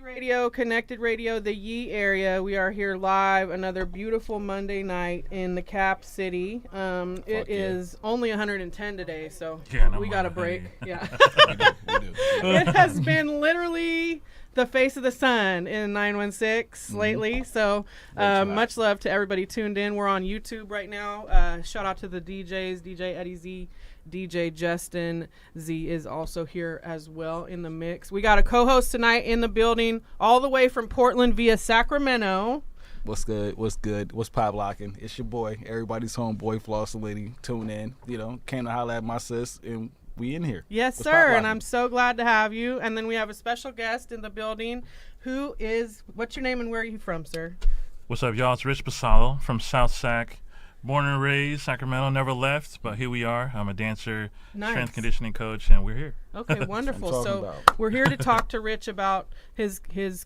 Radio, Connected Radio, the Yee area. We are here live, another beautiful Monday night in the Cap City. It is only 110 today, so we got a break. Yeah. we do. It has been literally the face of the sun in 916 lately, so much love to everybody tuned in. We're on YouTube right now. Shout out to the DJs, DJ Eddie Z, DJ Justin Z is also here as well in the mix. We got a co-host tonight in the building, all the way from Portland via Sacramento. What's good? What's good? What's pop locking? It's your boy, everybody's homeboy, Flossalini. Tune in. Came to holler at my sis, and we in here. Yes, What's sir, and I'm so glad to have you. And then we have a special guest in the building who is, what's your name and where are you from, sir? What's up, y'all? It's Rich Pasalo from South Sac. Born and raised, Sacramento, never left, but here we are. I'm a dancer, strength conditioning coach, and we're here. Okay, wonderful. So we're here to talk to Rich about his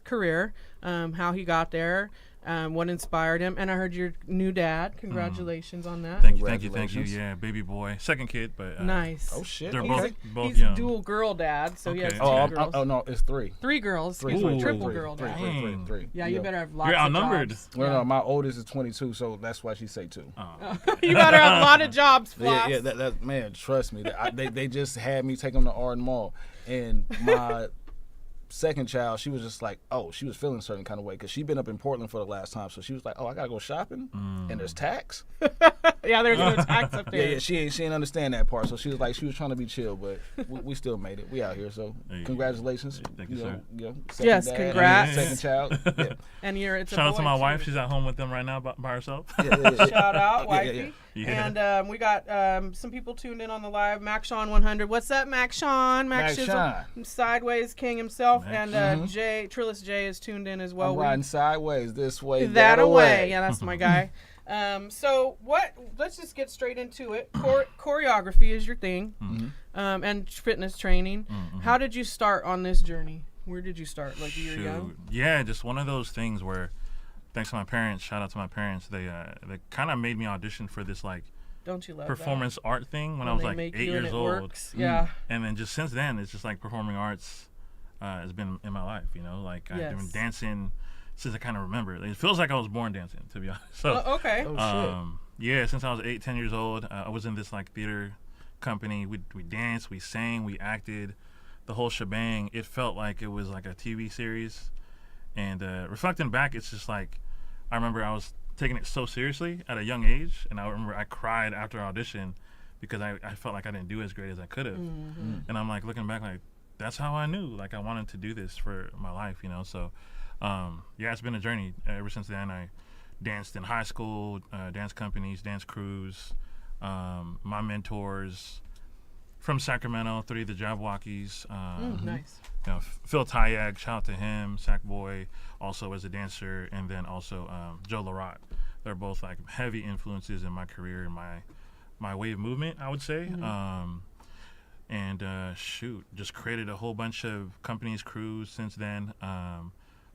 career, how he got there, what inspired him. And I heard you're new dad. Congratulations on that. Thank you. Yeah, baby boy. Second kid, but nice. Oh, shit. They're okay. both he's young. Dual girl dad, so he has two Oh, girls. no, it's three. Three girls. Three. He's Three. triple Three. girl dad. Three. Yeah, you better have lots You're of outnumbered. jobs. Well, Yeah. no, my oldest is 22, so that's why she say two. You better have a lot of jobs, Floss. Yeah, that man, trust me. They just had me take them to Arden Mall, and my second child, she was just like, she was feeling a certain kind of way because she'd been up in Portland for the last time, so she was like, I gotta go shopping, and there's tax. Yeah, there's no tax up there. Yeah, she ain't understand that part, so she was trying to be chill, but we still made it. We out here, so congratulations. Thank you, sir. Yes, congrats. Second child. Yeah. And it's Shout out to my wife. Too. She's at home with them right now by herself. Shout out, wifey. Yeah. And we got some people tuned in on the live. Mac Sean 100. What's up, Mac Sean? Mac Sean. Sideways King himself. Mac. And Trillis J is tuned in as well. I'm riding sideways, this way, that away. Yeah, that's my guy. So let's just get straight into it. Choreography is your thing, and fitness training. How did you start on this journey? Where did you start? Like you were young? Yeah, just one of those things where, thanks to my parents, shout out to my parents, they kind of made me audition for this Don't you love performance that? art thing when I was like 8 years old. Works. Yeah. And then just since then, it's just like performing arts has been in my life, I've been dancing since I kind of remember. It feels like I was born dancing, to be honest. So, okay. yeah, since I was 8, 10 years old, I was in this theater company. We danced, we sang, we acted, the whole shebang. It felt like it was like a TV series. And reflecting back, it's just like I remember I was taking it so seriously at a young age, and I remember I cried after audition because I felt like I didn't do as great as I could have. And I'm looking back that's how I knew I wanted to do this for my life, So it's been a journey ever since then. I danced in high school, dance companies, dance crews. My mentors from Sacramento, 3 of the Jabwalkies. Nice. Phil Tayag, shout out to him, Sac Boy, also as a dancer, and then also Joe Larot. They're both heavy influences in my career and my way of movement, I would say. Just created a whole bunch of companies, crews since then.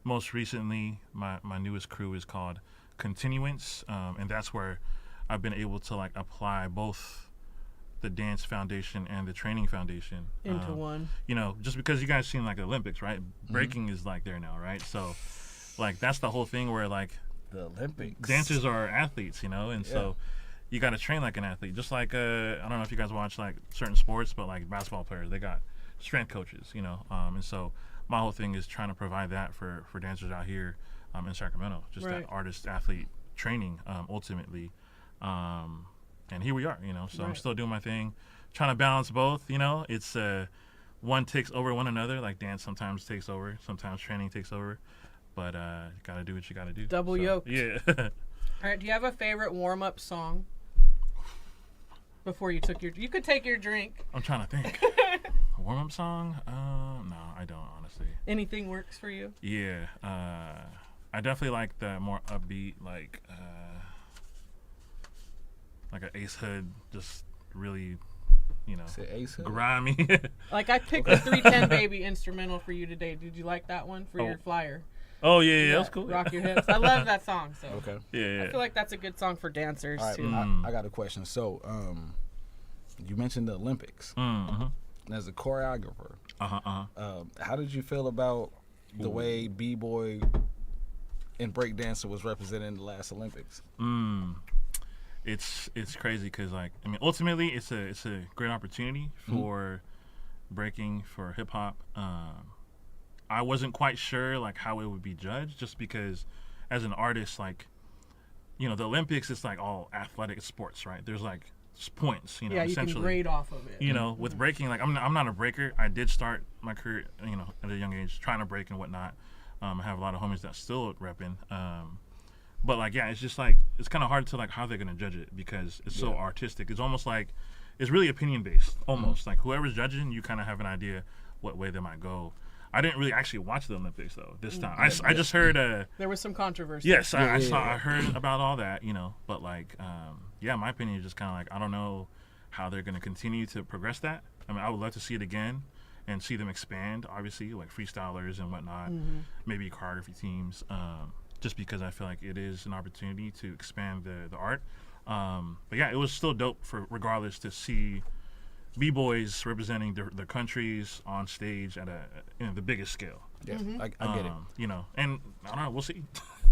Most recently, my newest crew is called Continuance, and that's where I've been able to apply both the dance foundation and the training foundation into one. Just because you guys seen the Olympics, right? Breaking is there now, right? So that's the whole thing where the Olympics, dancers are athletes, and so you got to train like an athlete. Just I don't know if you guys watch certain sports, but basketball players, they got strength coaches, and so my whole thing is trying to provide that for dancers out here in Sacramento, just that artist athlete training ultimately. And here we are, so I'm still doing my thing, trying to balance both, it's one takes over one another, dance sometimes takes over, sometimes training takes over, but got to do what you got to do. Double yoked. Yeah. All right, do you have a favorite warm-up song before you took you could take your drink? I'm trying to think. A warm-up song? No, I don't, honestly. Anything works for you? Yeah. I definitely like the more upbeat, like an Ace Hood, just really, Ace Hood? grimy. I picked the 310 Baby instrumental for you today. Did you like that one for your flyer? Oh, yeah, that was cool. Rock Your Hips. I love that song. So Okay. Yeah. I feel like that's a good song for dancers, All right, too. I got a question. So, you mentioned the Olympics. As a choreographer, how did you feel about the way b-boy and breakdancer was represented in the last Olympics? It's crazy because, like, I mean, ultimately it's a great opportunity for breaking, for hip hop. I wasn't quite sure like how it would be judged, just because as an artist, like, you know, the Olympics is like all athletic sports, right? There's like points, you know, Yeah, you essentially. can grade off of it. You know, with breaking, like, I'm not a breaker. I did start my career, you know, at a young age trying to break and whatnot. I have a lot of homies that still repping. But like, yeah, it's just like, it's kind of hard to like how they're gonna judge it because it's so artistic. It's almost like it's really opinion based. Almost like whoever's judging, you kind of have an idea what way they might go. I didn't really actually watch the Olympics though this time. I just heard. There was some controversy. Yes, I heard about all that, you know. But like, yeah, my opinion is just kind of like, I don't know how they're gonna continue to progress that. I mean, I would love to see it again and see them expand. Obviously, like freestylers and whatnot, maybe choreography teams. Just because I feel like it is an opportunity to expand the art. But yeah, it was still dope for regardless to see b-boys representing the countries on stage at the biggest scale. Yeah, I get it. You know, and I don't know, we'll see.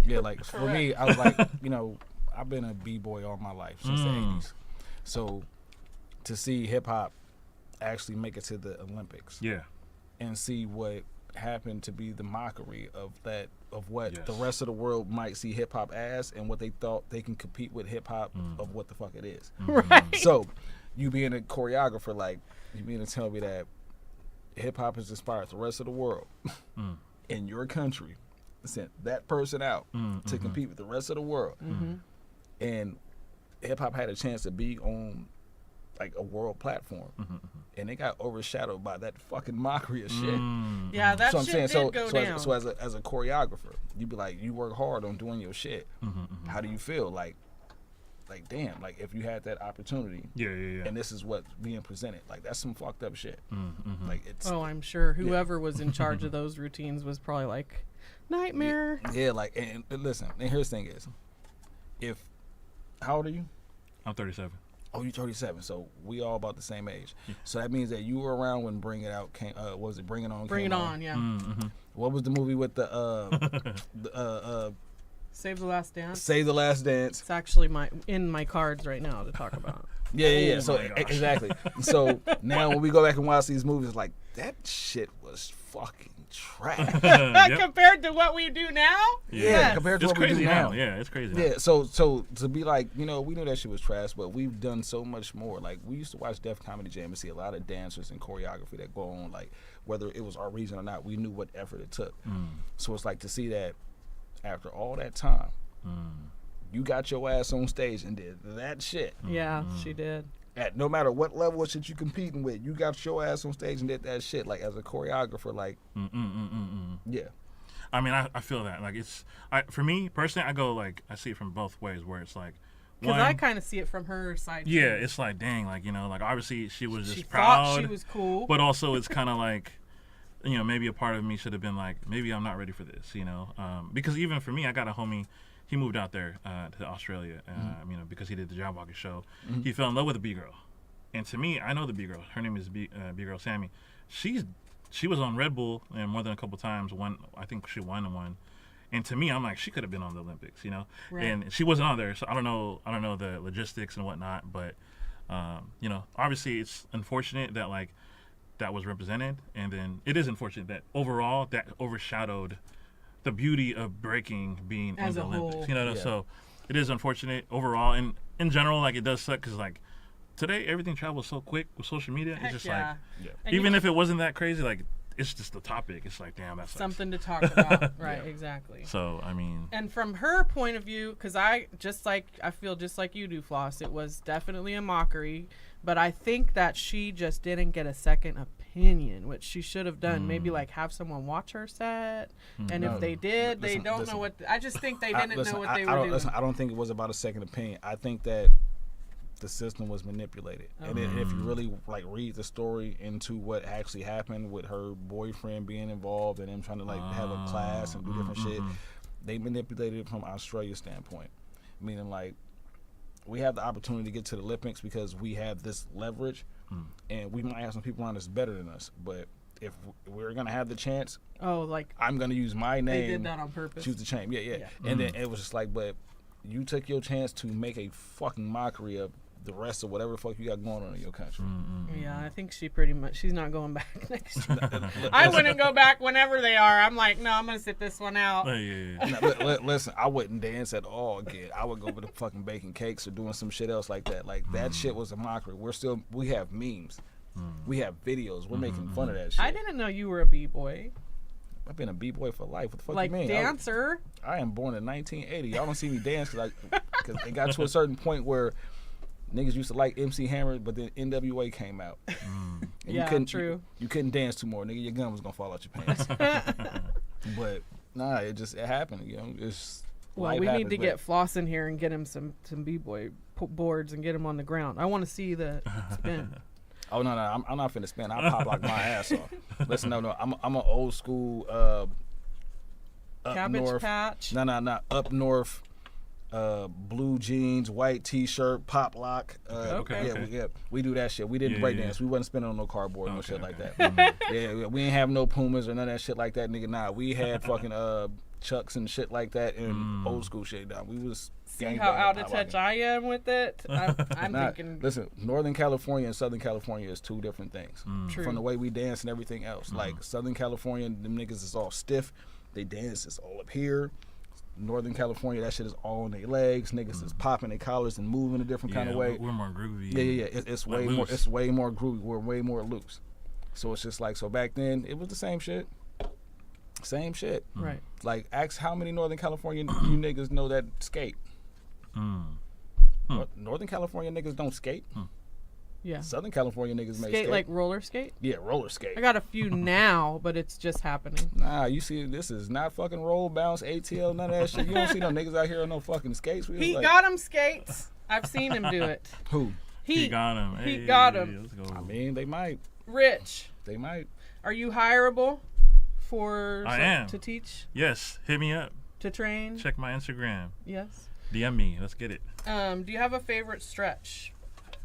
Yeah, like for me, I was like, you know, I've been a b-boy all my life since the 80s. So to see hip hop actually make it to the Olympics, and see what happened to be the mockery of that, of what the rest of the world might see hip hop as, and what they thought they can compete with hip hop of what the fuck it is. Right. So you being a choreographer, like, you mean to tell me that hip hop has inspired the rest of the world in your country, sent that person out to compete with the rest of the world, and hip hop had a chance to be on like a world platform, and it got overshadowed by that fucking mockery of shit. Yeah, that so I'm shit saying, did go so down. as a choreographer, you be like, you work hard on doing your shit. How do you feel? Like damn, like if you had that opportunity, and this is what's being presented, like that's some fucked up shit. Like it's. Oh, I'm sure whoever was in charge of those routines was probably like, nightmare. Yeah, like, and listen, and here's the thing is, how old are you? I'm 37. Oh, you're 37, so we all about the same age. So that means that you were around when Bring It Out came. What was it, Bring It On? Bring It On, yeah. What was the movie with the Save the Last Dance. Save the Last Dance? It's actually in my cards right now to talk about. Yeah. Oh So exactly. So now when we go back and watch these movies, like that shit was fucking trash. Compared to what we do now? Yeah, compared to it's what we do crazy now. Yeah, it's crazy. Yeah, so to be like, you know, we knew that shit was trash, but we've done so much more. Like, we used to watch Def Comedy Jam and see a lot of dancers and choreography that go on, like, whether it was our reason or not, we knew what effort it took. So it's like to see that after all that time, you got your ass on stage and did that shit. Yeah, she did. At no matter what level of shit you competing with, you got your ass on stage and did that shit. Like, as a choreographer, like, yeah. I mean, I feel that. Like, for me, personally, I see it from both ways, where it's like, because I kind of see it from her side. Yeah, too. it's like, dang, like, you know, like, obviously she was just thought proud. She was cool. But also it's kind of like, you know, maybe a part of me should have been like, maybe I'm not ready for this, you know? Because even for me, I got a homie, he moved out there to Australia, you know, because he did the Job Walker show. He fell in love with a B-girl. And to me, I know the B-girl. Her name is B-girl Sammy. She was on Red Bull and more than a couple times. I think she won one. And to me, I'm like, she could have been on the Olympics, you know? Right. And she wasn't on there, so I don't know the logistics and whatnot, but you know, obviously it's unfortunate that like that was represented, and then it is unfortunate that overall that overshadowed the beauty of breaking being in the Olympics. Whole. You know, so it is unfortunate overall, and in general, like, it does suck because like today everything travels so quick with social media. It's just like, even if it wasn't that crazy, like, it's just the topic. It's like, damn, that's something to talk about. Right, exactly. So, I mean. And from her point of view, because I feel just like you do, Floss, it was definitely a mockery, but I think that she just didn't get a second opinion, which she should have done. Maybe like have someone watch her set, and if they did, they don't know what. I just think they didn't know what they were doing. Listen, I don't think it was about a second opinion. I think that the system was manipulated, and if you really like read the story into what actually happened with her boyfriend being involved and them trying to like have a class and do different shit, they manipulated it from Australia's standpoint, meaning like we have the opportunity to get to the Olympics because we have this leverage, and we might have some people around us better than us, but if we're gonna have the chance, Oh, like I'm gonna use my name. they did that on purpose. Choose the chain. Yeah. And then it was just like, but you took your chance to make a fucking mockery of the rest of whatever the fuck you got going on in your country. Yeah, I think she's not going back next year. I wouldn't go back whenever they are. I'm like, no, I'm gonna sit this one out. Listen, I wouldn't dance at all again. I would go with the fucking baking cakes or doing some shit else like that. Like that shit was a mockery. We have memes, we have videos. We're making fun of that shit. I didn't know you were a b-boy. I've been a b-boy for life. What the fuck Like you mean? dancer. I am born in 1980. Y'all don't see me dance because it got to a certain point where niggas used to like MC Hammer, but then NWA came out. And Yeah, true. You couldn't dance too more, nigga. Your gun was gonna fall out your pants. But nah, it happened. You know, it's Well, we need to get Floss in here and get him some b-boy boards and get him on the ground. I want to see the spin. Oh no, I'm not finna spin. I'll pop like my ass off. Listen, no, I'm an old school up Cabbage north. Patch. No, up north. Blue jeans, white T-shirt, pop lock. Okay. We do that shit. We didn't break dance. We wasn't spinning on no cardboard, no shit like that. We ain't have no Pumas or none of that shit like that, nigga. Nah, we had fucking Chucks and shit like that and old school shit. Nah, we was. See how out of touch I am with it? I'm thinking. Listen, Northern California and Southern California is two different things. True. From the way we dance and everything else. Like Southern California, them niggas is all stiff. They dance is all up here. Northern California, that shit is all on their legs. Niggas is popping their collars and moving a different kind of way. We're more groovy. Yeah. It's way loose. more. It's way more groovy. We're way more loose. So it's just like, so back then it was the same shit. Same shit. Right. Like, ask how many Northern California you niggas know that skate. Northern California niggas don't skate. Yeah. Southern California niggas may skate. Like roller skate? Yeah, roller skate. I got a few now, but it's just happening. Nah, you see, this is not fucking roll, bounce, ATL, none of that shit. You don't see no niggas out here on no fucking skates. He got him skates. I've seen him do it. Who? He got him. He got him. Let's go. I mean, they might. Rich. They might. Are you hireable to teach? Yes, hit me up. To train? Check my Instagram. Yes. DM me. Let's get it. Do you have a favorite stretch?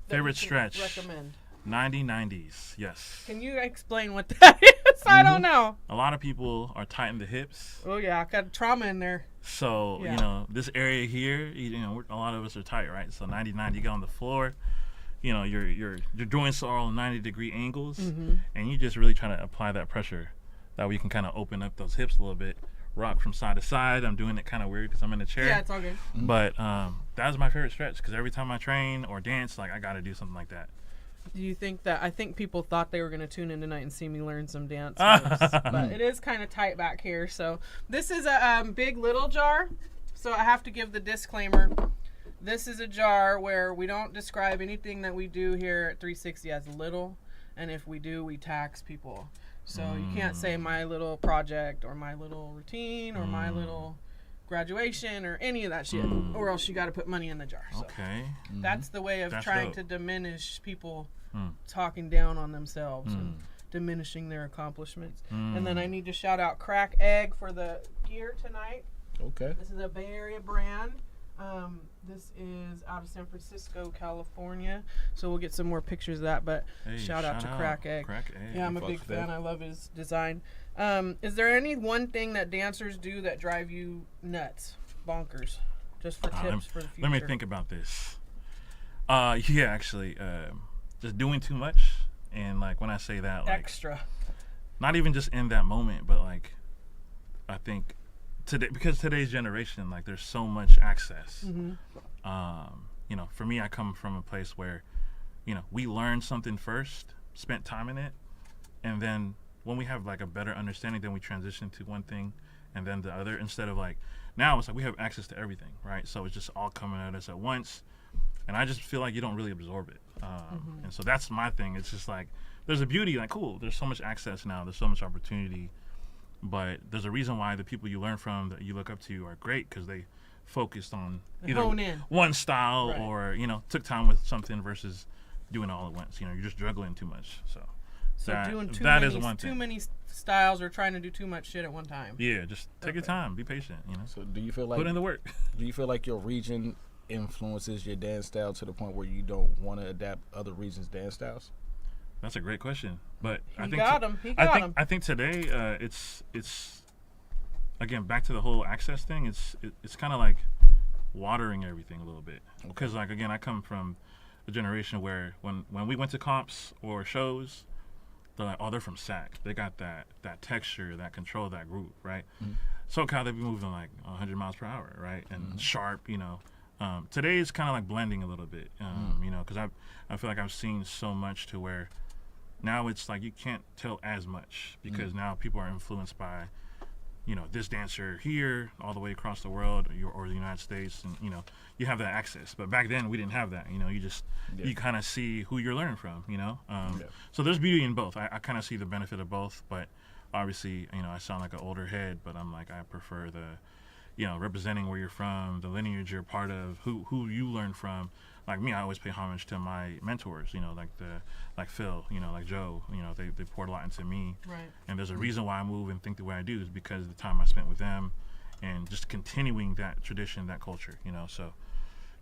Favorite stretch? Recommend. 90s. Yes. Can you explain what that is? I don't know. A lot of people are tight in the hips. Oh yeah, I got trauma in there. So this area here, a lot of us are tight, right? So 90, you get on the floor. Your joints are all 90-degree angles, and you just really try to apply that pressure. That way you can kind of open up those hips a little bit. Rock from side to side. I'm doing it kind of weird because I'm in a chair. Yeah, it's all good. But that's my favorite stretch because every time I train or dance, like I got to do something like that. Do you think that? I think people thought they were going to tune in tonight and see me learn some dance moves, but it is kind of tight back here. So this is a big little jar. So I have to give the disclaimer. This is a jar where we don't describe anything that we do here at 360 as little, and if we do, we tax people. So you can't say my little project or my little routine or my little graduation or any of that shit, or else you got to put money in the jar. So Okay. that's the way of That's trying dope. to diminish people talking down on themselves and diminishing their accomplishments. And then I need to shout out Crack Egg for the gear tonight. Okay. This is a Bay Area brand. This is out of San Francisco, California. So we'll get some more pictures of that. But shout out to Crack Egg. Crack Egg. Yeah, I'm a big fan. I love his design. Is there any one thing that dancers do that drive you nuts, bonkers? Just for tips for the future. Let me think about this. Actually, just doing too much. And like when I say that, like Extra. not even just in that moment, but like I think today, because today's generation, like there's so much access. For me, I come from a place where, we learned something first, spent time in it, and then when we have like a better understanding, then we transition to one thing and then the other, instead of like, now it's like we have access to everything, right? So it's just all coming at us at once, and I just feel like you don't really absorb it. And so that's my thing. It's just like, there's a beauty, like, cool, there's so much access now, there's so much opportunity, but there's a reason why the people you learn from, that you look up to, are great, because they focused on either one style or, took time with something versus doing it all at once. You're just juggling too much. So doing too many styles or trying to do too much shit at one time. Yeah, just take your time, be patient. So do you feel like put in the work? Do you feel like your region influences your dance style to the point where you don't want to adapt other regions' dance styles? That's a great question. But I think got him. He got him. I think today it's again back to the whole access thing. It's kind of like watering everything a little bit because like again I come from a generation where when we went to comps or shows, they're like, oh, they're from SAC. They got that texture, that control, that groove, right? Mm-hmm. SoCal, they be moving like 100 miles per hour, right? And sharp, you know. Today is kind of like blending a little bit, you know, because I feel like I've seen so much to where now it's like you can't tell as much because now people are influenced by, you know, this dancer here all the way across the world or the United States, and you know you have that access. But back then we didn't have that. You know, you just you kind of see who you're learning from. You know, so there's beauty in both. I kind of see the benefit of both, but obviously, you know, I sound like an older head, but I'm like I prefer the, you know, representing where you're from, the lineage you're part of, who you learn from. Like me, I always pay homage to my mentors, you know, like Phil, you know, like Joe, you know, they poured a lot into me. Right. And there's a reason why I move and think the way I do is because of the time I spent with them and just continuing that tradition, that culture, you know. So,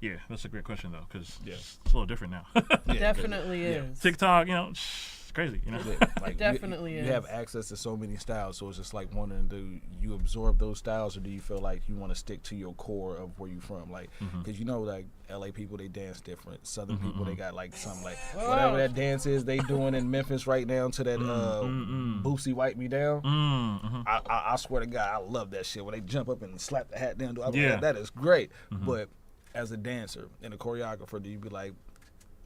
yeah, that's a great question, though, because it's a little different now. Definitely is. TikTok, you know, it's crazy, you know. Like Definitely you is. have access to so many styles, so it's just like wondering, do you absorb those styles or do you feel like you want to stick to your core of where you're from? Like, because you know, like LA people, they dance different. Southern people, they got like something like whatever that dance is they doing in Memphis right now to that Boosie Wipe Me Down. I swear to God, I love that shit when they jump up and slap the hat down. That is great. But as a dancer and a choreographer, do you be like,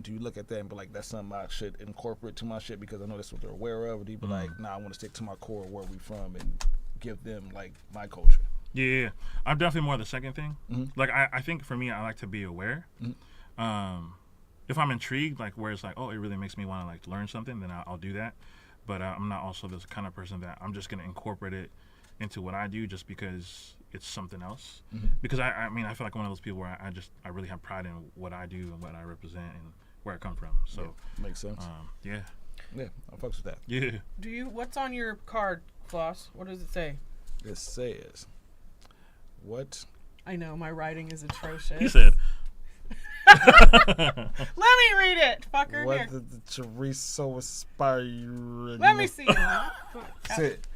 do you look at that and be like, that's something I should incorporate to my shit because I know that's what they're aware of? Or do you be like, nah, I want to stick to my core, where we from, and give them like my culture? Yeah, I'm definitely more the second thing. Like I think for me, I like to be aware. If I'm intrigued, like where it's like, oh, it really makes me want to like learn something, then I'll do that. But I'm not also this kind of person that I'm just gonna incorporate it into what I do just because it's something else. Because I mean, I feel like one of those people where I really have pride in what I do and what I represent and where I come from. So makes sense. Yeah, I fucks with that. Yeah. What's on your card, Floss? What does it say? It says, what? I know my writing is atrocious. He said, "Let me read it, fucker." What Here. did the chorizo inspire? Let me see.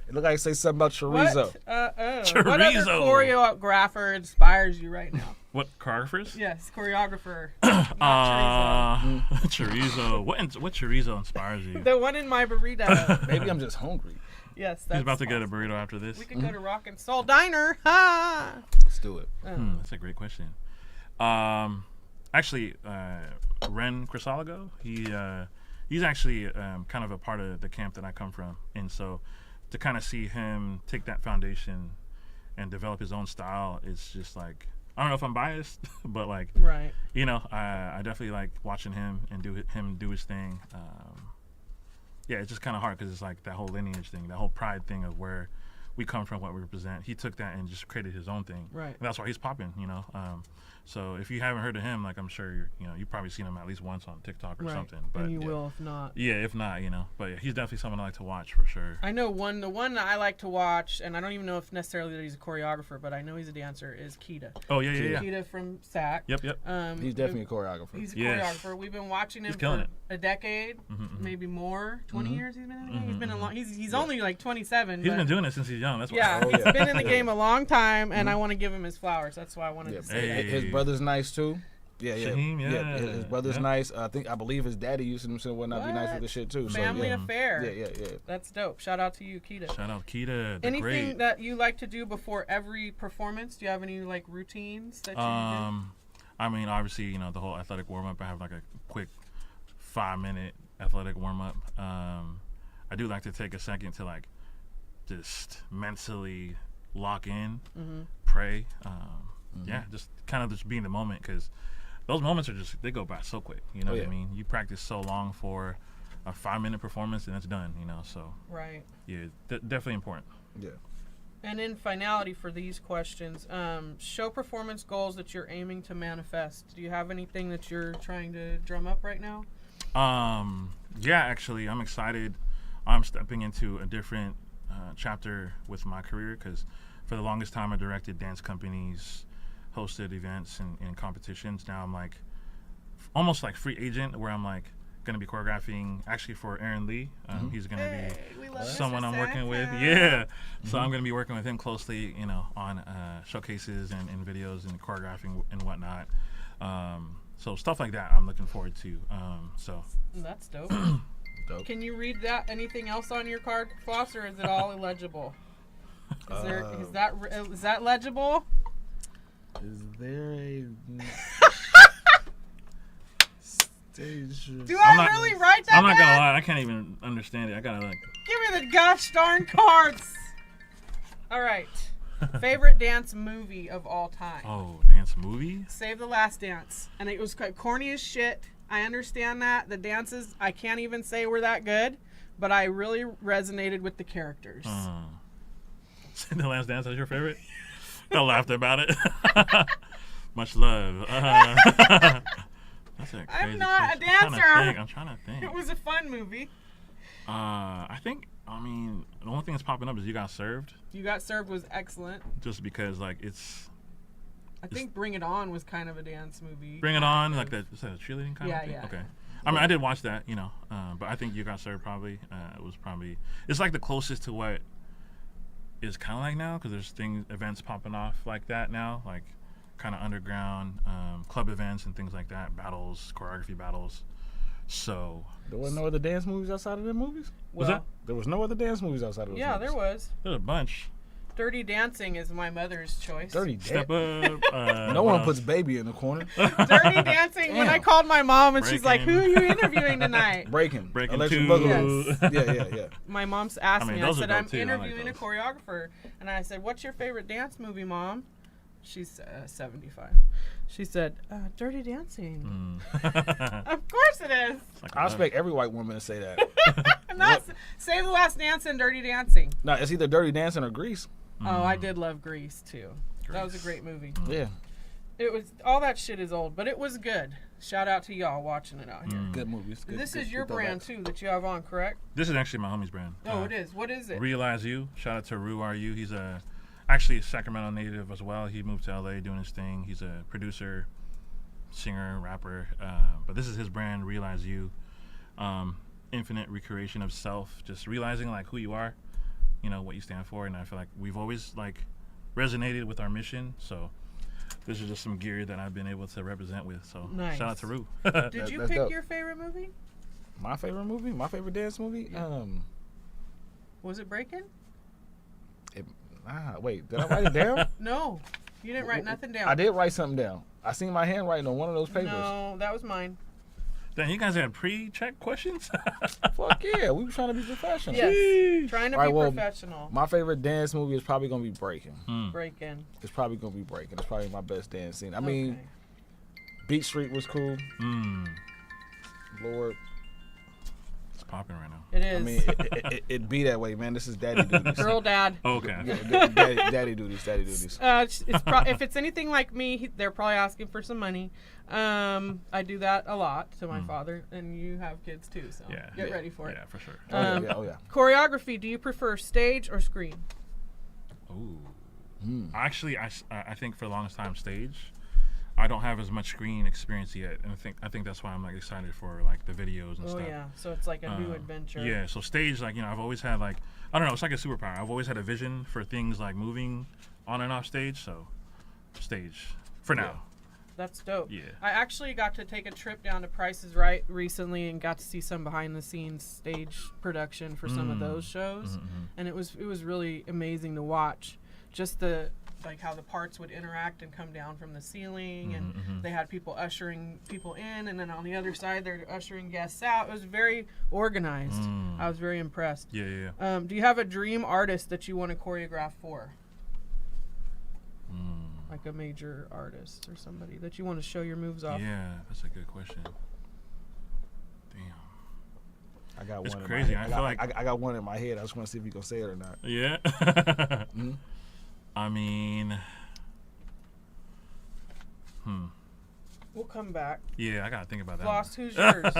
It looked like it say something about chorizo. What other choreographer inspires you right now? What choreographers? Yes, choreographer. Not Chorizo. What chorizo inspires you? the one in my burrito. Maybe I'm just hungry. Yes, that's He's about to get a burrito after this. We could go to Rock and Soul Diner. Ha! Let's do it. That's a great question. Actually, Ren Crisalago, he's actually kind of a part of the camp that I come from, and so to kind of see him take that foundation and develop his own style is just like, I don't know if I'm biased, but like, Right. you know, I definitely like watching him and do his thing. Yeah, it's just kind of hard because it's like that whole lineage thing, that whole pride thing of where we come from, what we represent. He took that and just created his own thing. Right. And that's why he's popping, you know. So if you haven't heard of him, like I'm sure you've probably seen him at least once on TikTok or something. But and you will if not. Yeah, if not, you know. But yeah, he's definitely someone I like to watch for sure. I know the one that I like to watch, and I don't even know if necessarily that he's a choreographer, but I know he's a dancer, is Kita. Oh, yeah. Kita from SAC. Yep. He's definitely a choreographer. He's a choreographer. We've been watching him for a decade, maybe more, 20 years he's been in the game. He's been a long, he's only like 27. He's been doing it since he's young. That's why. Yeah, he's been in the game a long time, and I want to give him his flowers. That's why I wanted to say that. His brother's nice too. Shaheem, his brother's nice. I believe his daddy used him to would not be nice with the shit too. Family affair. Yeah. That's dope. Shout out to you, Kita. Shout out Kita. Anything that you like to do before every performance? Do you have any like routines that you do? I mean, obviously, the whole athletic warm up. I have like a quick 5-minute athletic warm up. I do like to take a second to like just mentally lock in, pray. Yeah, just kind of just be in the moment, because those moments they go by so quick. You know what I mean? You practice so long for a 5-minute performance and it's done, so. Right. Yeah, definitely important. Yeah. And in finality for these questions, show performance goals that you're aiming to manifest. Do you have anything that you're trying to drum up right now? Yeah, actually, I'm excited. I'm stepping into a different chapter with my career, because for the longest time I directed dance companies, hosted events and competitions. Now I'm like almost like free agent, where I'm like gonna be choreographing actually for Aaron Lee. He's gonna we be love someone Mr. I'm working with. Santa. Yeah. So I'm gonna be working with him closely, on showcases and videos and choreographing and whatnot. So stuff like that I'm looking forward to. That's dope. Dope. Can you read that? Anything else on your card, Floss, or is it all illegible? Is that legible? Is there a stage? Do I really write that? I'm not gonna down? lie, I can't even understand it. I gotta Give me the gosh darn cards. All right. Favorite dance movie of all time? Oh, dance movie? Save the Last Dance. And it was corny as shit. I understand that. The dances, I can't even say were that good, but I really resonated with the characters. The Last Dance is your favorite? I laughed about it. Much love. That's a crazy I'm not a question. dancer. I'm trying to think. It was a fun movie. I think, the only thing that's popping up is You Got Served. You Got Served was excellent. Just because, it's... I think Bring It On was kind of a dance movie. Bring It On, is that a cheerleading kind of thing? Yeah. Okay. I did watch that, but I think You Got Served probably it's like the closest to what is kind of like now, because there's events popping off like that now, like kind of underground club events and things like that, battles, choreography battles. So There were no other dance movies outside of them movies? was that? There was no other dance movies outside of those Yeah, movies. there was. There's a bunch. Dirty Dancing is my mother's choice. Dirty Step Dance. Up. No one puts Baby in the corner. Dirty Dancing. When I Damn. called my mom and she's like, Breaking. "Who are you interviewing tonight?" Breaking. Breaking Electric 2. Boogaloo. Yeah. My mom's asked I mean, me. I those are said, dope "I'm too. I like interviewing a those. choreographer," and I said, "What's your favorite dance movie, Mom?" She's 75. She said, "Dirty Dancing." Of course it is. I expect every white woman to say that. And that's Save the Last Dance and Dirty Dancing. No, it's either Dirty Dancing or Grease. Oh, I did love Grease too. That was a great movie. Yeah. It was all that shit is old, but it was good. Shout out to y'all watching it out here. Good movies. This is your brand too that you have on, correct? This is actually my homie's brand. Oh, it is. What is it? Realize You. Shout out to Rue RU. He's actually a Sacramento native as well. He moved to LA doing his thing. He's a producer, singer, rapper. But this is his brand, Realize You. Infinite recreation of self. Just realizing who you are, what you stand for. And I feel like we've always resonated with our mission. So this is just some gear that I've been able to represent with. So Nice. shout out to Rue. Did you that's pick dope. your favorite movie? My favorite movie? My favorite dance movie? Was it Breaking? Wait, did I write it down? No, you didn't write nothing down. I did write something down. I seen my handwriting on one of those papers. No, that was mine. Then you guys had pre-check questions? Fuck yeah, we were trying to be professional. Yes, trying to All right, be well, professional. My favorite dance movie is probably gonna be Breaking. Breaking. It's probably gonna be Breaking. It's probably my best dance scene. I mean, Okay. Beat Street was cool. Lord, It's popping right now. It is. I mean, it be that way, man. This is daddy duties. Girl, dad. Okay. Daddy duties. Daddy duties. If it's anything like me, they're probably asking for some money. I do that a lot to my father, and you have kids too, so Yeah. get ready for it. Yeah, for sure. Oh yeah. Choreography, do you prefer stage or screen? Ooh. Actually, I think for the longest time stage. I don't have as much screen experience yet, and I think that's why I'm excited for the videos and Oh stuff. yeah, so it's like a new adventure. Yeah, so stage I've always had I don't know, it's like a superpower. I've always had a vision for things moving on and off stage, so stage for now. That's dope. Yeah. I actually got to take a trip down to Price is Right recently and got to see some behind the scenes stage production for some of those shows, and it was really amazing to watch. Just the how the parts would interact and come down from the ceiling, and they had people ushering people in, and then on the other side they're ushering guests out. It was very organized. I was very impressed. Yeah. Do you have a dream artist that you want to choreograph for? Like a major artist or somebody that you want to show your moves off? Yeah, that's a good question. Damn. I got It's one. crazy. In my head. I feel like I got one in my head. I just want to see if you gonna say it or not. Yeah. I mean, We'll come back. yeah, I gotta think about that. Floss, who's yours?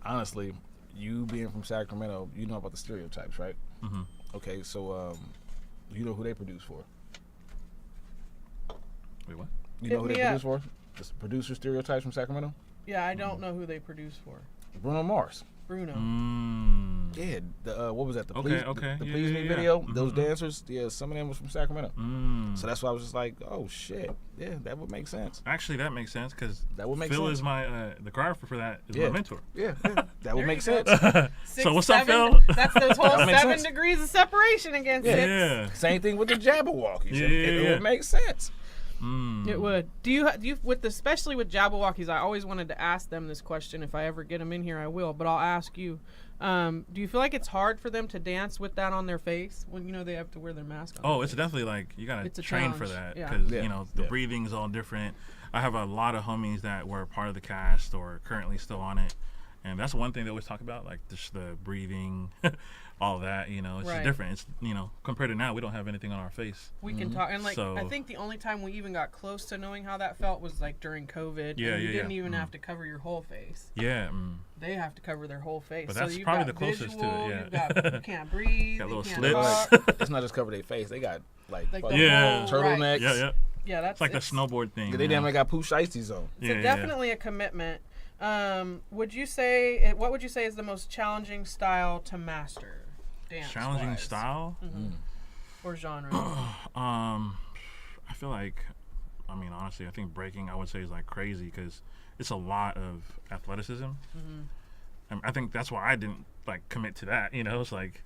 Honestly, you being from Sacramento, you know about the stereotypes, right? Okay, so you know who they produce for? Wait, what? You know Hit who me they up. produce for? The producer stereotypes from Sacramento. Yeah, I don't know who they produce for. Bruno Mars. Bruno. Yeah, what was that? The Okay, Please, the yeah, Please yeah, Me yeah. video. Those dancers, yeah, some of them was from Sacramento. So that's why I was just like, oh shit, yeah, that would make sense. Actually, that makes sense because That would make Phil sense. is my the choreographer for that is my mentor. Yeah, that would make you go. sense. So what's up, Phil? That's those whole That makes 7 sense. degrees of separation against it. Yeah. Same thing with the Jabberwockies. Yeah, It yeah. would make sense. It would. Do you with especially with Jabberwockies? I always wanted to ask them this question. If I ever get them in here, I will. But I'll ask you. Do you feel like it's hard for them to dance with that on their face when they have to wear their mask on? Oh, it's definitely like you gotta It's a train for challenge, that yeah. because Yeah. the Yeah. breathing's all different. I have a lot of homies that were part of the cast or currently still on it, and that's one thing they always talk about, like just the breathing, all that. It's Right. just different. It's compared to now, we don't have anything on our face. We can talk, and So- I think the only time we even got close to knowing how that felt was like during COVID. Yeah, and you yeah, didn't yeah. even have to cover your whole face. Yeah. They have to cover their whole face. But so that's you've probably got the closest to it, visual, yeah. you can't breathe. Got you little can't slits. talk. It's not just cover their face. They got like Like the fucking Yeah. whole- turtlenecks. Yeah, yeah. Yeah, that's It's like the it's- snowboard thing. They damn near got pooch ices on. It's Yeah, yeah. definitely a commitment. Would you say what would you say is the most challenging style to master? Dance Challenging style. or genre? I feel like, honestly, I think breaking, I would say, is like crazy because it's a lot of athleticism. And I think that's why I didn't like commit to that. It's like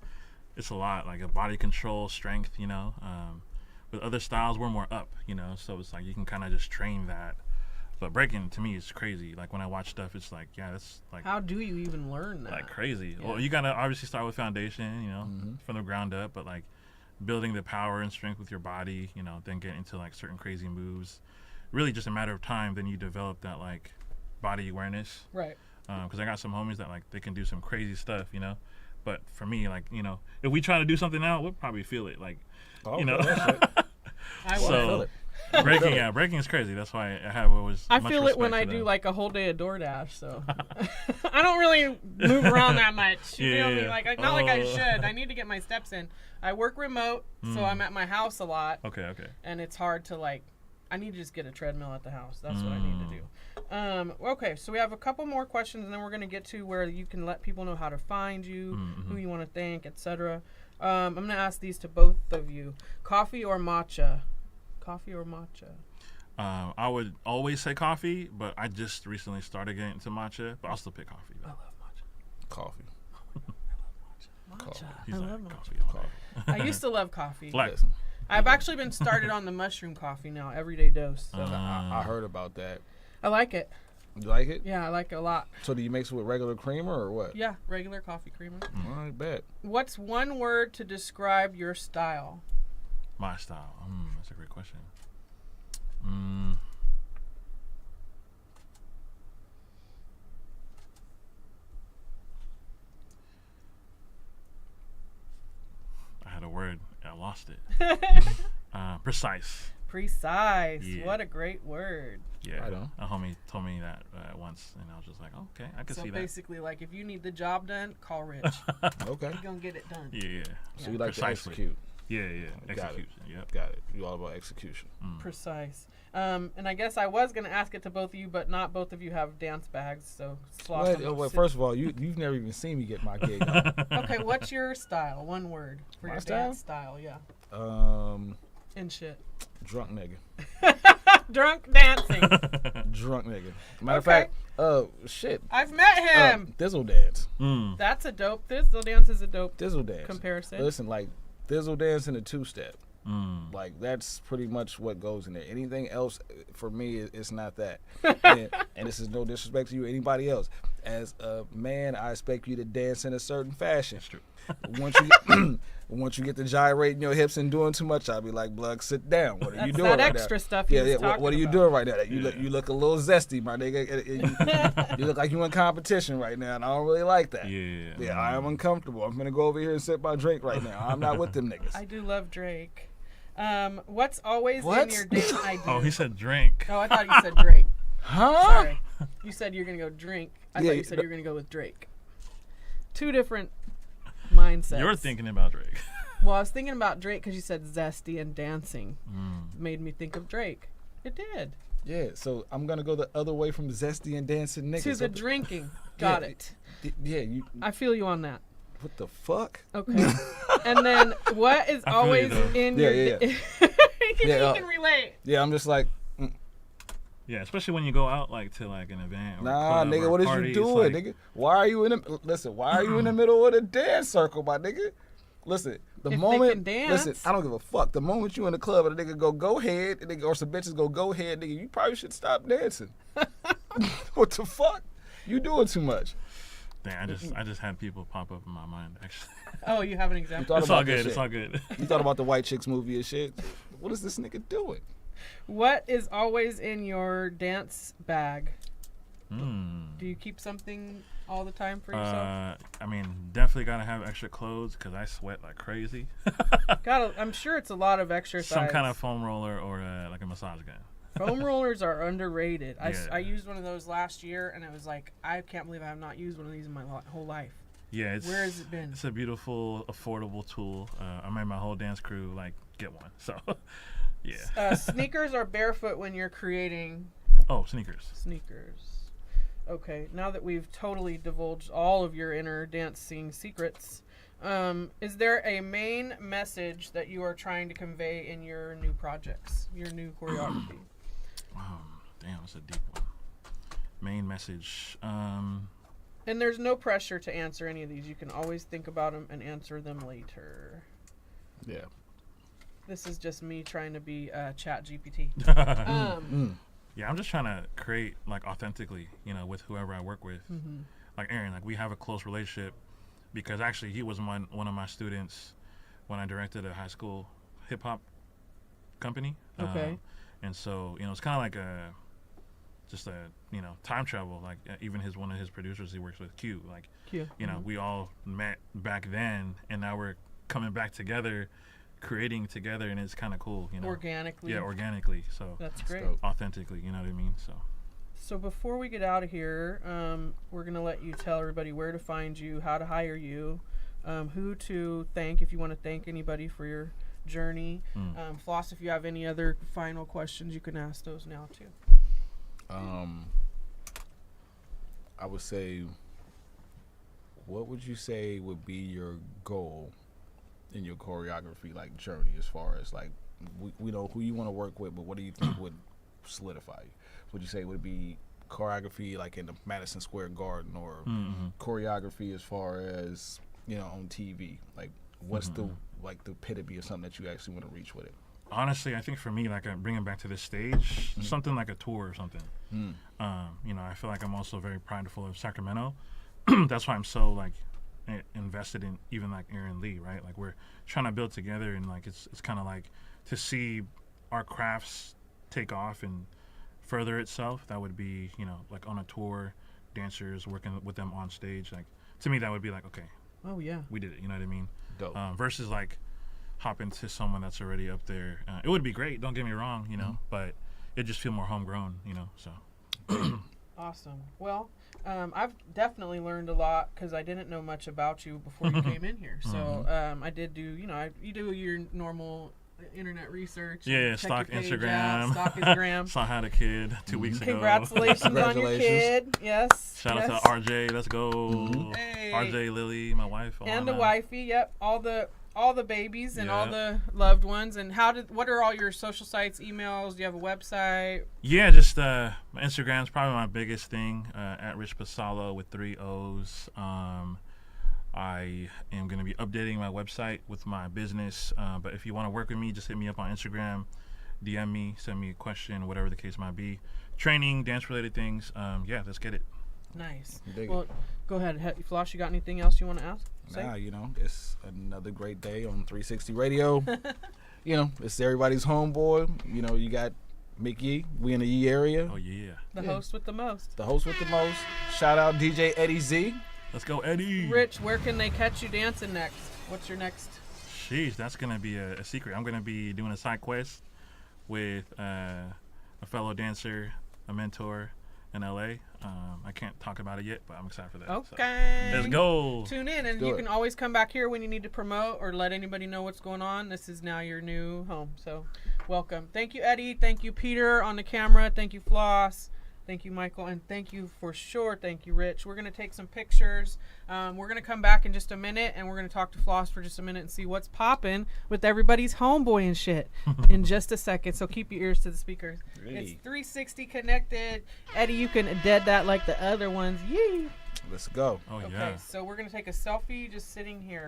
it's a lot like a body control, strength. With other styles, we're more up. So it's like you can kind of just train that. But breaking to me is crazy. Like when I watch stuff, it's like that's like How do you even learn that? like crazy. Yeah. Well, you gotta obviously start with foundation, from the ground up, but like building the power and strength with your body, then get into like certain crazy moves. Really just a matter of time, then you develop that like body awareness. Right. Because I got some homies that like they can do some crazy stuff, But for me, like, if we try to do something now, we'll probably feel it. Like, Oh, you know. I So- will. feel it. breaking is crazy. That's why I have always. I much feel it when I respect for do them. like a whole day of DoorDash, so I don't really move around that much. You feel me? Yeah. Like not like I Oh. should. I need to get my steps in. I work remote, so I'm at my house a lot, Okay. and it's hard to like. I need to just get a treadmill at the house. That's what I need to do. Okay, so we have a couple more questions, and then we're gonna get to where you can let people know how to find you, who you want to thank, etc. I'm gonna ask these to both of you: coffee or matcha? Coffee or matcha? I would always say coffee, but I just recently started getting into matcha, but I'll still pick coffee. I Though. love matcha. Coffee. Matcha. He's I like, love matcha. coffee all day. I used to love coffee. Black. Listen, I've actually been started on the mushroom coffee now, everyday dose. So I heard about that. I like it. You like it? Yeah, I like it a lot. So do you mix it with regular creamer or what? Yeah, regular coffee creamer. I bet. What's one word to describe your style? My style. That's a great question. I had a word. I lost it. Precise. Precise. Yeah. What a great word. Yeah. Right on. A homie told me that once, and I was just like, okay, I can So see that. basically, like, if you need the job done, call Rich. Okay. He's going to get it done. Yeah. So you like to Precisely. execute. Yeah. Got it. Execution. Yep. Got it. You all about execution. Precise. And I guess I was going to ask it to both of you, but not both of you have dance bags, so slosh Wait, them up. wait, first of all, you've never even seen me get my gig on. Okay, what's your style? One word for My your style? dance style, yeah. And shit. Drunk nigga. Drunk dancing. Drunk nigga. Matter Okay. of fact, shit. I've met him. Thizzle dance. That's a dope. Thizzle dance is a dope Thizzle dance. comparison. Listen, like Thizzle dance in a two-step. Like that's pretty much what goes in there. Anything else for me, it's not that. and this is no disrespect to you or anybody else. As a man, I expect you to dance in a certain fashion. That's true. Once you get to gyrating your hips and doing too much, I'll be like, "Blood, sit down. What are you That's doing that right extra now?" stuff he was Yeah. talking What are you about. doing right now? You look a little zesty, my nigga. You look like you in competition right now, and I don't really like that. Yeah. Yeah, I am uncomfortable. I'm gonna go over here and sip my drink right now. I'm not with them niggas. I do love Drake. What's always What? in your dance? I do. Oh, he said drink. Oh, I thought you said Drake. Huh? Sorry. You said you're going to go drink. I Yeah, thought you said no- you were going to go with Drake. Two different mindsets. You're thinking about Drake. Well, I was thinking about Drake because you said zesty and dancing. Made me think of Drake. It did. Yeah, so I'm gonna go the other way from zesty and dancing niggas. To the drinking. Got it. Yeah, you. I feel you on that. What the fuck? Okay. And then what is I feel you, always though. in Yeah, your... yeah. You can relate. Yeah, I'm just like, Yeah, especially when you go out like to like an event. Or nah, club nigga, or what is party, you it's doing, like, nigga? Why are you in the why are you in the middle of the dance circle, my nigga? Listen, the If they moment can dance. listen, I don't give a fuck. The moment you in the club and a nigga go ahead, and nigga, or some bitches go ahead, nigga, you probably should stop dancing. What the fuck? You doing too much. Damn, I just had people pop up in my mind actually. Oh, you have an You example? thought It's all about this good. shit. It's all good. You thought about the White Chicks movie and shit. What is this nigga doing? What is always in your dance bag? Mm. Do you keep something all the time for yourself? I mean, definitely gotta have extra clothes because I sweat like crazy. I'm sure it's a lot of exercise. Some kind of foam roller or like a massage gun. Foam rollers are underrated. Yeah. I used one of those last year, and it was like, I can't believe I have not used one of these in my whole life. Yeah, it's Where has it been? It's a beautiful, affordable tool. I made my whole dance crew like get one. So, yeah. Sneakers are barefoot when you're creating Oh, sneakers. sneakers. Okay, now that we've totally divulged all of your inner dancing secrets, is there a main message that you are trying to convey in your new projects, your new choreography? Damn, that's a deep one. Main message. And there's no pressure to answer any of these. You can always think about them and answer them later. Yeah. This is just me trying to be Chat GPT. Yeah, I'm just trying to create like authentically, with whoever I work with. Mm-hmm. Like Aaron, like we have a close relationship because actually he was one of my students when I directed a high school hip hop company. Okay. And so, it's kind of like just a time travel. Like even one of his producers he works with, Q. Like Cute. we all met back then, and now we're coming back together, creating together, and it's kind of cool. Organically. Yeah, organically. So That's great. dope. authentically. You know what I mean? So before we get out of here, we're going to let you tell everybody where to find you, how to hire you, who to thank if you want to thank anybody for your journey. Floss, if you have any other final questions, you can ask those now too. I would say, what would you say would be your goal in your choreography journey, as far as we know who you want to work with, but what do you think would solidify you? Would you say it would be choreography in the Madison Square Garden, or choreography as far as on TV? What's the epitome of something that you actually want to reach with it? Honestly, I think for me, bringing back to this stage, something like a tour or something. I feel like I'm also very prideful of Sacramento. That's why I'm so invested in even Aaron Lee, right? We're trying to build together, and it's kind of to see our crafts take off and further itself. That would be on a tour, dancers working with them on stage. To me, that would be okay, Oh, yeah. we did it. You know what I mean? Dope. Versus hop into someone that's already up there. It would be great, don't get me wrong, but it just feel more homegrown, so. Awesome. Well, I've definitely learned a lot because I didn't know much about you before you came in here. So I did do, you do your normal internet research. Yeah, check stalk your page Instagram. out, stalk Instagram. Saw I had a kid 2 weeks ago. Congratulations on your kid. Yes. Shout out to RJ. Let's go. Hey. RJ, Lily, my wife. And the Alana. wifey. Yep. All the babies and all Yep. the loved ones. And what are all your social sites, emails? Do you have a website? Yeah, just my Instagram's probably my biggest thing. At Rich Pasalo with 3 O's. I am going to be updating my website with my business. But if you want to work with me, just hit me up on Instagram, DM me, send me a question, whatever the case might be. Training, dance-related things. Yeah, let's get it. Nice. Dig Well, go ahead. Floss, you got anything else you want to ask? Say? Nah, it's another great day on 360 Radio. It's everybody's homeboy. You got McYeee. We in the Yee area. Oh, yeah. The host with the most. The host with the most. Shout out DJ Eddie Z. Let's go, Eddie. Rich, where can they catch you dancing next? What's your next? Sheesh, that's going to be a secret. I'm going to be doing a side quest with a fellow dancer, a mentor in LA. I can't talk about it yet, but I'm excited for that. Okay. So, let's go. Tune in, and you can always come back here when you need to promote or let anybody know what's going on. This is now your new home. So welcome. Thank you, Eddie. Thank you, Peter, on the camera. Thank you, Floss. Thank you, Michael. And thank you for sure. Thank you, Rich. We're going to take some pictures. We're going to come back in just a minute, and we're going to talk to Floss for just a minute and see what's popping with everybody's homeboy and shit in just a second. So keep your ears to the speakers. Hey. It's 360 connected. Eddie, you can dead that like the other ones. Yee. Let's go. Oh, Okay, yeah. so we're going to take a selfie just sitting here.